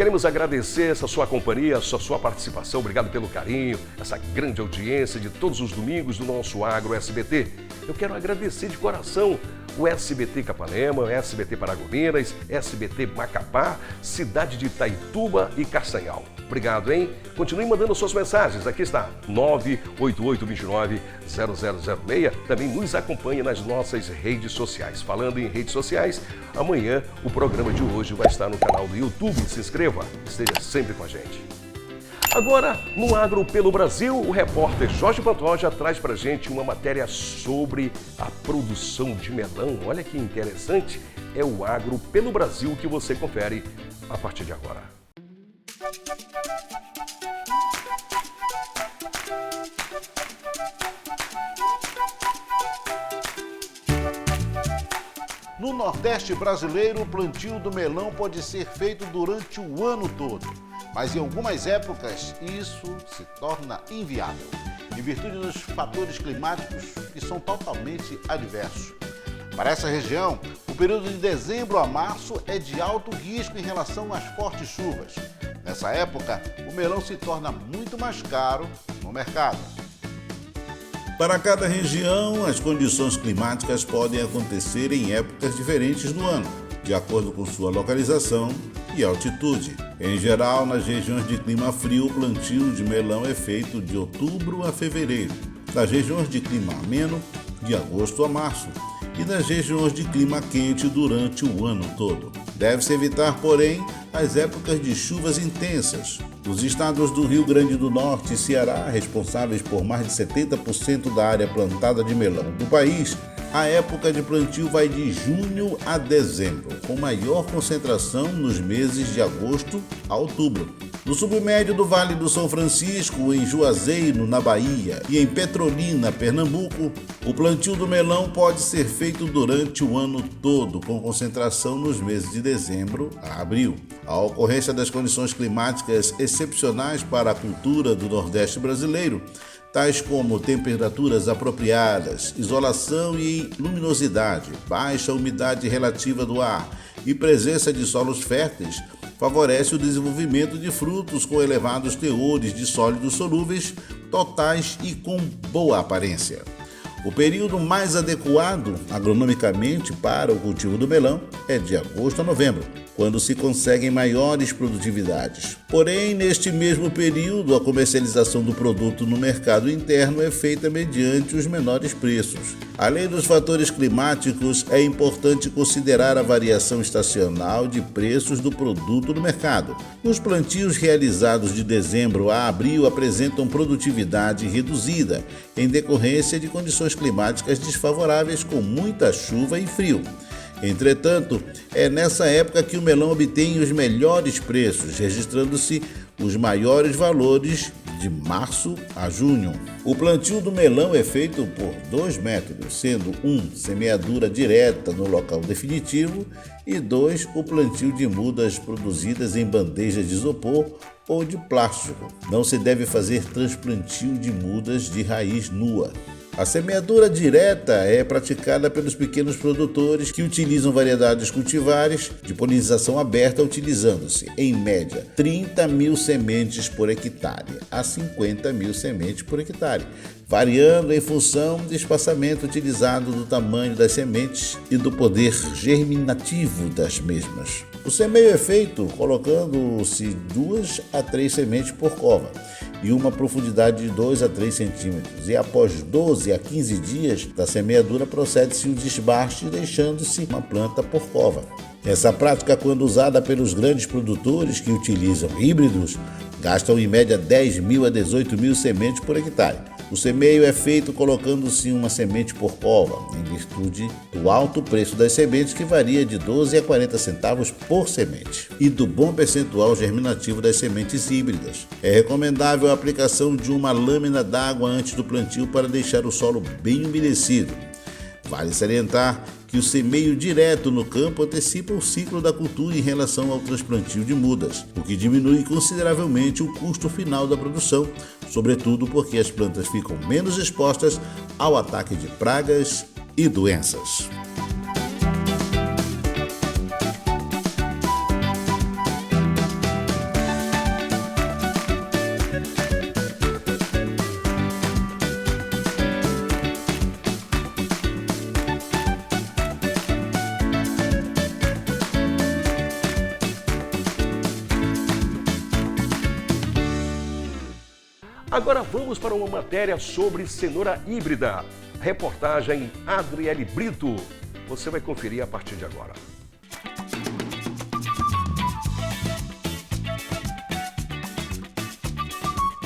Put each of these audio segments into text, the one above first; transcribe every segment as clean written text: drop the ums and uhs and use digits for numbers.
Queremos agradecer essa sua companhia, essa sua participação. Obrigado pelo carinho, essa grande audiência de todos os domingos do nosso Agro SBT. Eu quero agradecer de coração o SBT Capanema, o SBT Paragominas, SBT Macapá, cidade de Itaituba e Castanhal. Obrigado, hein? Continue mandando suas mensagens. Aqui está, 98829-0006. Também nos acompanhe nas nossas redes sociais. Falando em redes sociais, amanhã o programa de hoje vai estar no canal do YouTube. Se inscreva, esteja sempre com a gente. Agora, no Agro pelo Brasil, o repórter Jorge Pantoja traz pra gente uma matéria sobre a produção de melão. Olha que interessante, é o Agro pelo Brasil que você confere a partir de agora. No Nordeste brasileiro, o plantio do melão pode ser feito durante o ano todo. Mas em algumas épocas isso se torna inviável, em virtude dos fatores climáticos que são totalmente adversos. Para essa região, o período de dezembro a março é de alto risco em relação às fortes chuvas. Nessa época, o melão se torna muito mais caro no mercado. Para cada região, as condições climáticas podem acontecer em épocas diferentes do ano, de acordo com sua localização e altitude. Em geral, nas regiões de clima frio, o plantio de melão é feito de outubro a fevereiro, nas regiões de clima ameno, de agosto a março, e nas regiões de clima quente durante o ano todo. Deve-se evitar, porém, as épocas de chuvas intensas. Os estados do Rio Grande do Norte e Ceará, responsáveis por mais de 70% da área plantada de melão do país, a época de plantio vai de junho a dezembro, com maior concentração nos meses de agosto a outubro. No submédio do Vale do São Francisco, em Juazeiro, na Bahia, e em Petrolina, Pernambuco, o plantio do melão pode ser feito durante o ano todo, com concentração nos meses de dezembro a abril. A ocorrência das condições climáticas excepcionais para a cultura do Nordeste brasileiro, tais como temperaturas apropriadas, isolação e luminosidade, baixa umidade relativa do ar e presença de solos férteis, favorece o desenvolvimento de frutos com elevados teores de sólidos solúveis, totais e com boa aparência. O período mais adequado, agronomicamente, para o cultivo do melão é de agosto a novembro, quando se conseguem maiores produtividades. Porém, neste mesmo período, a comercialização do produto no mercado interno é feita mediante os menores preços. Além dos fatores climáticos, é importante considerar a variação estacional de preços do produto no mercado. Os plantios realizados de dezembro a abril apresentam produtividade reduzida, em decorrência de condições climáticas desfavoráveis com muita chuva e frio. Entretanto, é nessa época que o melão obtém os melhores preços, registrando-se os maiores valores de março a junho. O plantio do melão é feito por 2 métodos, sendo 1, semeadura direta no local definitivo e 2, o plantio de mudas produzidas em bandejas de isopor ou de plástico. Não se deve fazer transplantio de mudas de raiz nua. A semeadura direta é praticada pelos pequenos produtores que utilizam variedades cultivares de polinização aberta, utilizando-se, em média, 30.000 sementes por hectare a 50.000 sementes por hectare, variando em função do espaçamento utilizado, do tamanho das sementes e do poder germinativo das mesmas. O semeio é feito colocando-se 2 a 3 sementes por cova e uma profundidade de 2 a 3 centímetros, e após 12 a 15 dias da semeadura procede-se o desbaste, deixando-se uma planta por cova. Essa prática, quando usada pelos grandes produtores que utilizam híbridos, gastam em média 10.000 a 18.000 sementes por hectare. O semeio é feito colocando-se uma semente por cova, em virtude do alto preço das sementes, que varia de 12 a 40 centavos por semente, e do bom percentual germinativo das sementes híbridas. É recomendável a aplicação de uma lâmina d'água antes do plantio para deixar o solo bem umedecido. Vale salientar que o semeio direto no campo antecipa o ciclo da cultura em relação ao transplantio de mudas, o que diminui consideravelmente o custo final da produção, sobretudo porque as plantas ficam menos expostas ao ataque de pragas e doenças. Agora vamos para uma matéria sobre cenoura híbrida. Reportagem Adriele Brito. Você vai conferir a partir de agora.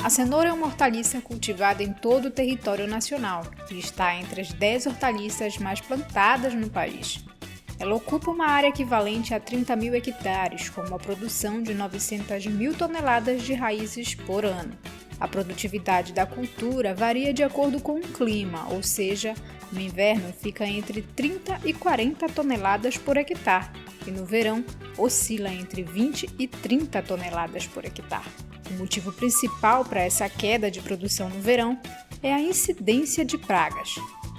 A cenoura é uma hortaliça cultivada em todo o território nacional e está entre as 10 hortaliças mais plantadas no país. Ela ocupa uma área equivalente a 30 mil hectares, com uma produção de 900 mil toneladas de raízes por ano. A produtividade da cultura varia de acordo com o clima, ou seja, no inverno fica entre 30 e 40 toneladas por hectare e no verão oscila entre 20 e 30 toneladas por hectare. O motivo principal para essa queda de produção no verão é a incidência de pragas.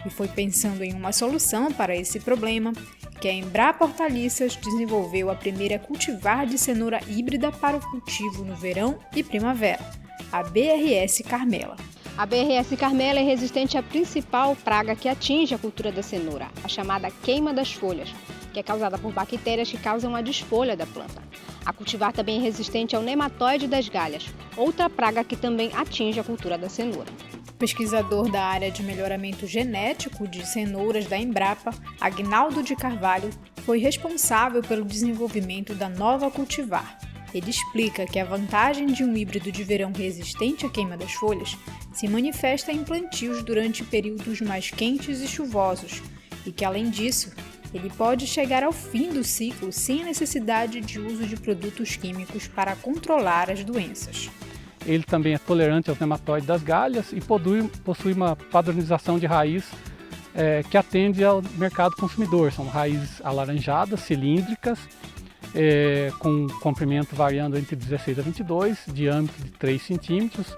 E foi pensando em uma solução para esse problema que a Embrapa Hortaliças desenvolveu a primeira cultivar de cenoura híbrida para o cultivo no verão e primavera, a BRS Carmela. A BRS Carmela é resistente à principal praga que atinge a cultura da cenoura, a chamada queima das folhas, que é causada por bactérias que causam a desfolha da planta. A cultivar também é resistente ao nematóide das galhas, outra praga que também atinge a cultura da cenoura. Pesquisador da área de melhoramento genético de cenouras da Embrapa, Agnaldo de Carvalho, foi responsável pelo desenvolvimento da nova cultivar. Ele explica que a vantagem de um híbrido de verão resistente à queima das folhas se manifesta em plantios durante períodos mais quentes e chuvosos, e que, além disso, ele pode chegar ao fim do ciclo sem a necessidade de uso de produtos químicos para controlar as doenças. Ele também é tolerante aos nematóides das galhas e possui uma padronização de raiz que atende ao mercado consumidor. São raízes alaranjadas, cilíndricas, com comprimento variando entre 16 a 22, diâmetro de 3 centímetros,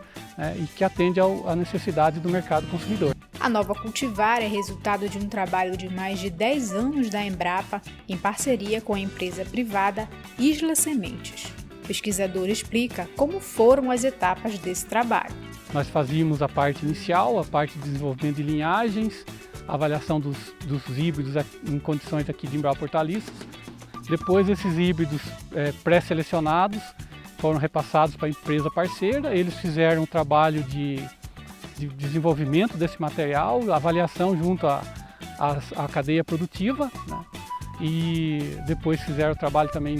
e que atende à necessidade do mercado consumidor. A nova cultivar é resultado de um trabalho de mais de 10 anos da Embrapa em parceria com a empresa privada Isla Sementes. O pesquisador explica como foram as etapas desse trabalho. Nós fazíamos a parte inicial, a parte de desenvolvimento de linhagens, a avaliação dos híbridos em condições aqui de Embrapa Hortaliças. Depois esses híbridos pré-selecionados foram repassados para a empresa parceira, eles fizeram um trabalho de desenvolvimento desse material, avaliação junto à cadeia produtiva, né? E depois fizeram o trabalho também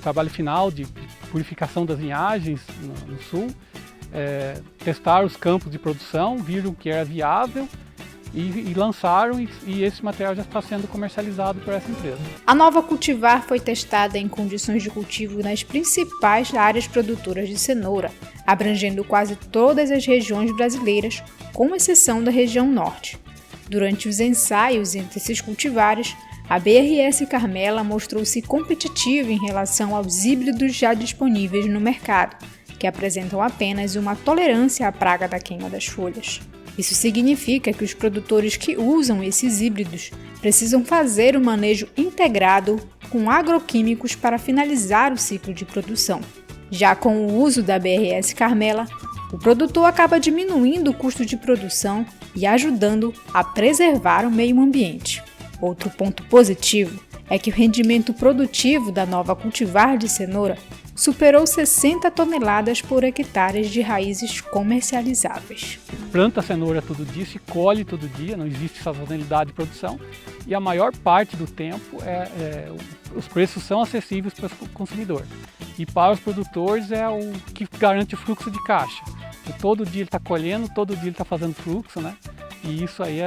trabalho final de purificação das linhagens no sul, testaram os campos de produção, viram que era viável e lançaram, e esse material já está sendo comercializado por essa empresa. A nova cultivar foi testada em condições de cultivo nas principais áreas produtoras de cenoura, abrangendo quase todas as regiões brasileiras, com exceção da região norte. Durante os ensaios entre esses cultivares, a BRS Carmela mostrou-se competitiva em relação aos híbridos já disponíveis no mercado, que apresentam apenas uma tolerância à praga da queima das folhas. Isso significa que os produtores que usam esses híbridos precisam fazer um manejo integrado com agroquímicos para finalizar o ciclo de produção. Já com o uso da BRS Carmela, o produtor acaba diminuindo o custo de produção e ajudando a preservar o meio ambiente. Outro ponto positivo é que o rendimento produtivo da nova cultivar de cenoura superou 60 toneladas por hectare de raízes comercializáveis. Planta cenoura todo dia, se colhe todo dia, não existe sazonalidade de produção, e a maior parte do tempo os preços são acessíveis para o consumidor. E para os produtores é o que garante o fluxo de caixa. Todo dia ele está colhendo, todo dia ele está fazendo fluxo, né? E isso aí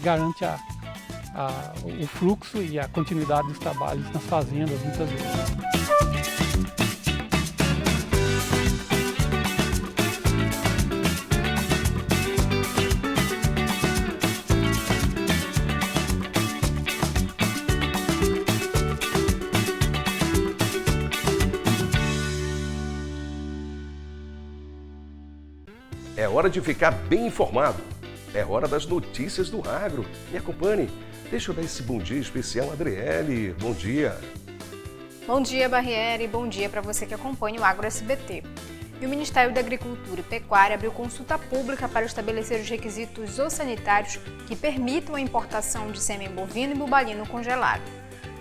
garante o fluxo e a continuidade dos trabalhos nas fazendas muitas vezes. É hora de ficar bem informado. É hora das notícias do agro. Me acompanhe. Deixa eu dar esse bom dia especial, Adriele. Bom dia. Bom dia, Barriere. Bom dia para você que acompanha o Agro SBT. E o Ministério da Agricultura e Pecuária abriu consulta pública para estabelecer os requisitos zoossanitários que permitam a importação de sêmen bovino e bubalino congelado.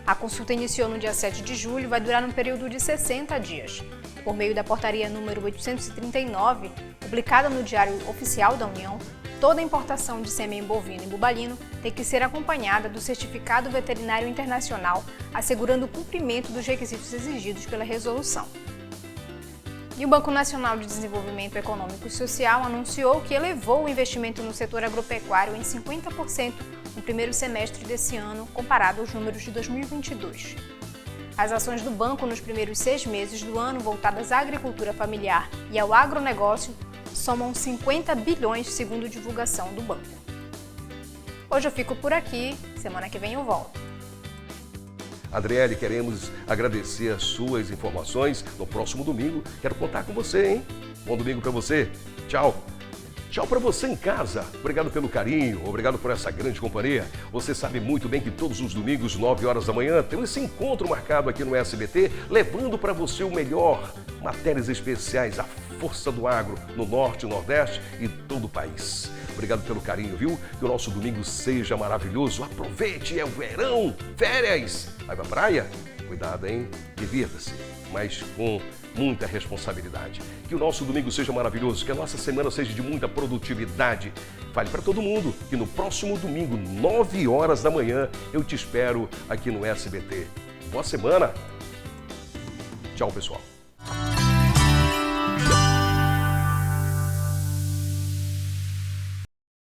A consulta iniciou no dia 7 de julho e vai durar um período de 60 dias. Por meio da portaria número 839, publicada no Diário Oficial da União, toda importação de sêmen bovino e bubalino tem que ser acompanhada do Certificado Veterinário Internacional, assegurando o cumprimento dos requisitos exigidos pela resolução. E o Banco Nacional de Desenvolvimento Econômico e Social anunciou que elevou o investimento no setor agropecuário em 50% no primeiro semestre desse ano, comparado aos números de 2022. As ações do banco nos primeiros 6 meses do ano voltadas à agricultura familiar e ao agronegócio somam 50 bilhões, segundo divulgação do banco. Hoje eu fico por aqui, semana que vem eu volto. Adriele, queremos agradecer as suas informações. No próximo domingo, quero contar com você, hein? Bom domingo para você. Tchau. Tchau para você em casa. Obrigado pelo carinho, obrigado por essa grande companhia. Você sabe muito bem que todos os domingos, 9 horas da manhã, tem esse encontro marcado aqui no SBT, levando para você o melhor, matérias especiais, a força do agro no Norte, Nordeste e todo o país. Obrigado pelo carinho, viu? Que o nosso domingo seja maravilhoso. Aproveite, é o verão, férias. Vai pra praia? Cuidado, hein? Divirta-se, mas com muita responsabilidade. Que o nosso domingo seja maravilhoso, que a nossa semana seja de muita produtividade. Fale para todo mundo que no próximo domingo, 9 horas da manhã, eu te espero aqui no SBT. Boa semana. Tchau, pessoal.